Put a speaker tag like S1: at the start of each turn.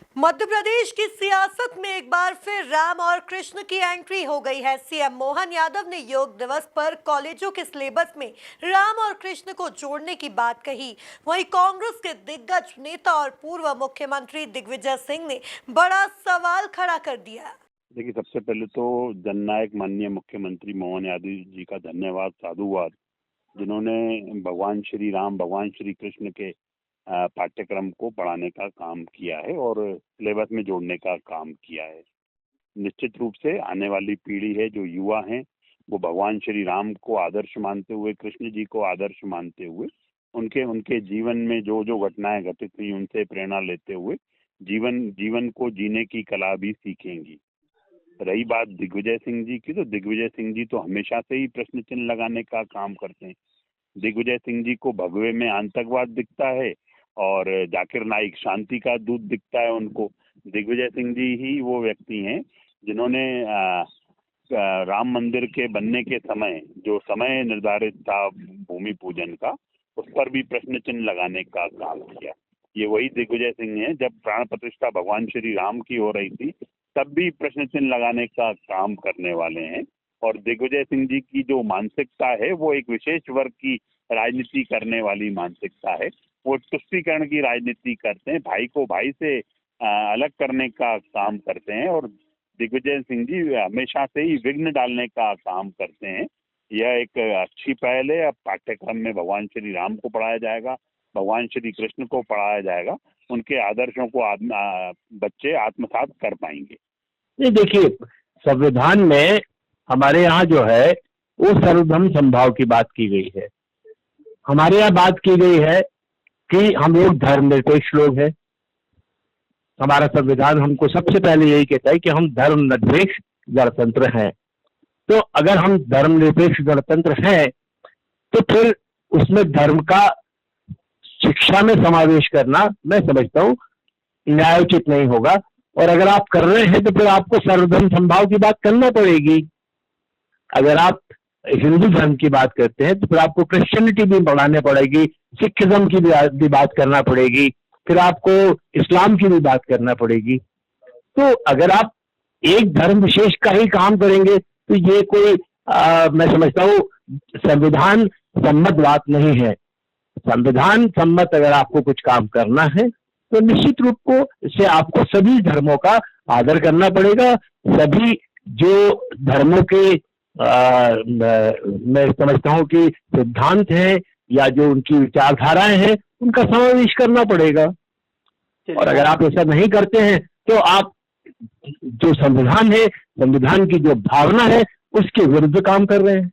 S1: मध्य प्रदेश की सियासत में एक बार फिर राम और कृष्ण की एंट्री हो गई है। सीएम मोहन यादव ने योग दिवस पर कॉलेजों के सिलेबस में राम और कृष्ण को जोड़ने की बात कही। वहीं कांग्रेस के दिग्गज नेता और पूर्व मुख्यमंत्री दिग्विजय सिंह ने बड़ा सवाल खड़ा कर दिया।
S2: देखिए, सबसे पहले तो जननायक माननीय मुख्यमंत्री मोहन यादव जी का धन्यवाद, साधुवाद, जिन्होंने भगवान श्री राम, भगवान श्री कृष्ण के पाठ्यक्रम को पढ़ाने का काम किया है और सिलेबस में जोड़ने का काम किया है। निश्चित रूप से आने वाली पीढ़ी है, जो युवा हैं, वो भगवान श्री राम को आदर्श मानते हुए, कृष्ण जी को आदर्श मानते हुए, उनके जीवन में जो जो घटनाएं घटित हुई उनसे प्रेरणा लेते हुए जीवन को जीने की कला भी सीखेंगी। रही बात दिग्विजय सिंह जी की, तो दिग्विजय सिंह जी तो हमेशा से ही प्रश्न चिन्ह लगाने का काम करते हैं। दिग्विजय सिंह जी को भगवे में आतंकवाद दिखता है और जाकिर नाइक शांति का दूत दिखता है उनको। दिग्विजय सिंह जी ही वो व्यक्ति हैं जिन्होंने राम मंदिर के बनने के समय, जो समय निर्धारित था भूमि पूजन का, उस पर भी प्रश्न चिन्ह लगाने का काम किया। ये वही दिग्विजय सिंह हैं, जब प्राण प्रतिष्ठा भगवान श्री राम की हो रही थी तब भी प्रश्न चिन्ह लगाने का काम करने वाले हैं। और दिग्विजय सिंह जी की जो मानसिकता है वो एक विशेष वर्ग की राजनीति करने वाली मानसिकता है। वो तुष्टीकरण की राजनीति करते हैं, भाई को भाई से अलग करने का काम करते हैं। और दिग्विजय सिंह जी हमेशा से ही विघ्न डालने का काम करते हैं। यह एक अच्छी पहल है। अब पाठ्यक्रम में भगवान श्री राम को पढ़ाया जाएगा, भगवान श्री कृष्ण को पढ़ाया जाएगा, उनके आदर्शों को बच्चे आत्मसात कर पाएंगे।
S3: नहीं, देखिए, संविधान में हमारे यहाँ जो है वो सर्वधर्म समभाव की बात की गई है। हमारे यहाँ बात की गई है कि हम लोग धर्मनिरपेक्ष लोग हैं। हमारा संविधान हमको सबसे पहले यही कहता है कि हम धर्मनिरपेक्ष गणतंत्र हैं। तो अगर हम धर्मनिरपेक्ष गणतंत्र हैं तो फिर उसमें धर्म का शिक्षा में समावेश करना मैं समझता हूँ न्यायोचित नहीं होगा। और अगर आप कर रहे हैं तो फिर आपको सर्वधर्म समभाव की बात करना पड़ेगी। अगर आप हिंदू धर्म की बात करते हैं तो फिर आपको क्रिश्चियनिटी भी बढ़ाने पड़ेगी, सिखिज्म की भी बात करना पड़ेगी, फिर आपको इस्लाम की भी बात करना पड़ेगी। तो अगर आप एक धर्म विशेष का ही काम करेंगे तो ये कोई मैं समझता हूँ संविधान सम्मत बात नहीं है। संविधान सम्मत अगर आपको कुछ काम करना है तो निश्चित रूप से आपको सभी धर्मों का आदर करना पड़ेगा। सभी जो धर्मों के मैं समझता हूँ कि सिद्धांत हैं या जो उनकी विचारधाराएं हैं उनका समावेश करना पड़ेगा। और अगर आप ऐसा नहीं करते हैं तो आप जो संविधान है, संविधान की जो भावना है, उसके विरुद्ध काम कर रहे हैं।